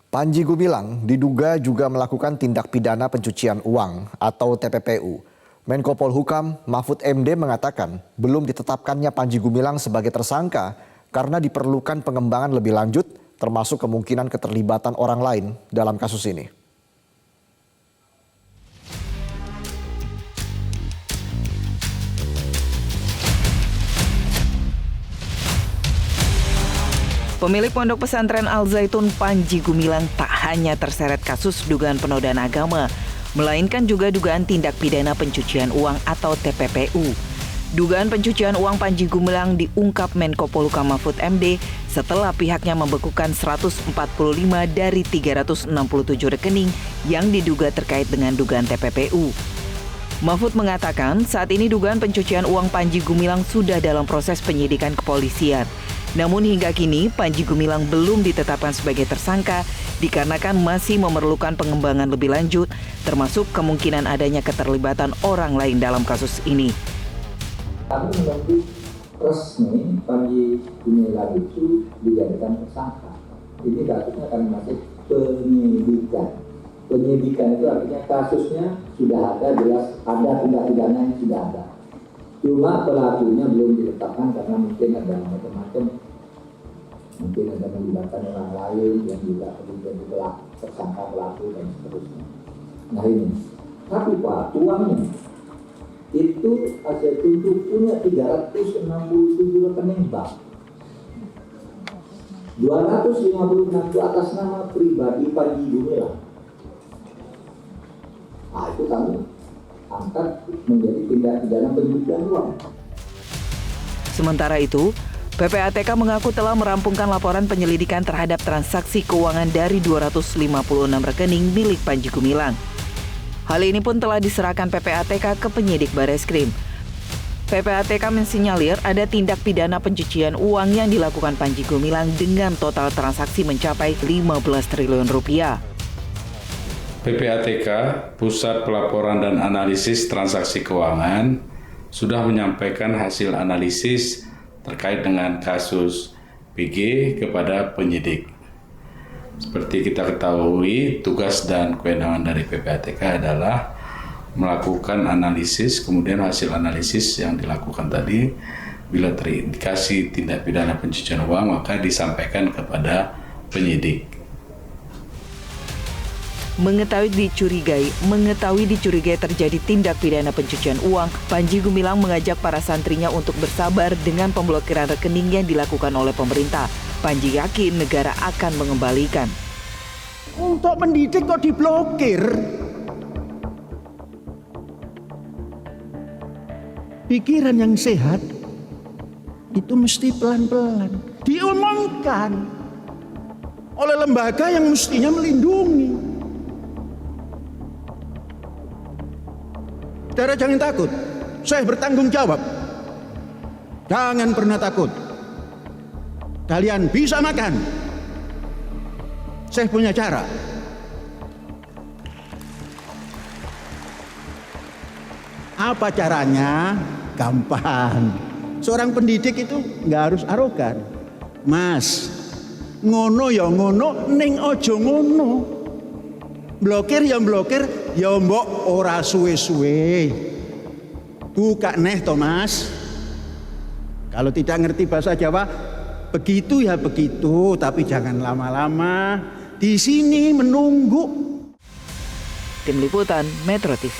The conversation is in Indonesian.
Panji Gumilang diduga juga melakukan tindak pidana pencucian uang atau TPPU. Menko Polhukam Mahfud MD mengatakan belum ditetapkannya Panji Gumilang sebagai tersangka karena diperlukan pengembangan lebih lanjut termasuk kemungkinan keterlibatan orang lain dalam kasus ini. Pemilik Pondok Pesantren Al Zaitun Panji Gumilang tak hanya terseret kasus dugaan penodaan agama, melainkan juga dugaan tindak pidana pencucian uang atau TPPU. Dugaan pencucian uang Panji Gumilang diungkap Menko Polhukam Mahfud MD setelah pihaknya membekukan 145 dari 367 rekening yang diduga terkait dengan dugaan TPPU. Mahfud mengatakan saat ini dugaan pencucian uang Panji Gumilang sudah dalam proses penyidikan kepolisian. Namun hingga kini Panji Gumilang belum ditetapkan sebagai tersangka dikarenakan masih memerlukan pengembangan lebih lanjut termasuk kemungkinan adanya keterlibatan orang lain dalam kasus ini. Kami menunggu resmi Panji Gumilang itu dijadikan tersangka. Ini kasusnya akan masih penyidikan. Penyidikan itu artinya kasusnya sudah ada, jelas ada tindak pidana yang sudah ada. Cuma pelakunya belum ditetapkan karena mungkin ada macam-macam, mungkin ada melibatkan orang lain yang juga kemudian tersangka pelaku dan seterusnya. Nah ini, tapi Pak, uangnya itu Al Zaitun itu punya 367 rekening bank. 256 itu atas nama pribadi Panji Gumilang. Nah itu kami angkat menjadi tindak pidana pencucian uang. Sementara itu, PPATK mengaku telah merampungkan laporan penyelidikan terhadap transaksi keuangan dari 256 rekening milik Panji Gumilang. Hal ini pun telah diserahkan PPATK ke penyidik Bareskrim. PPATK mensinyalir ada tindak pidana pencucian uang yang dilakukan Panji Gumilang dengan total transaksi mencapai 15 triliun rupiah. PPATK, Pusat Pelaporan dan Analisis Transaksi Keuangan, sudah menyampaikan hasil analisis terkait dengan kasus PG kepada penyidik. Seperti kita ketahui, tugas dan kewenangan dari PPATK adalah melakukan analisis, kemudian hasil analisis yang dilakukan tadi, bila terindikasi tindak pidana pencucian uang, maka disampaikan kepada penyidik. Mengetahui dicurigai terjadi tindak pidana pencucian uang, Panji Gumilang mengajak para santrinya untuk bersabar dengan pemblokiran rekening yang dilakukan oleh pemerintah. Panji yakin negara akan mengembalikan. Untuk pendidik kok diblokir? Pikiran yang sehat itu mesti pelan-pelan diomongkan oleh lembaga yang mestinya melindungi. Saudara jangan takut, saya bertanggung jawab. Jangan pernah takut. Kalian bisa makan. Saya punya cara. Apa caranya? Gampang. Seorang pendidik itu nggak harus arogan. Mas, ngono ya ngono, ning ojo ngono. Blokir ya blokir, ya mbok ora suwe-suwe. Buka neh Thomas. Kalau tidak ngerti bahasa Jawa, begitu ya begitu, tapi jangan lama-lama. Di sini menunggu. Tim Liputan Metro TV.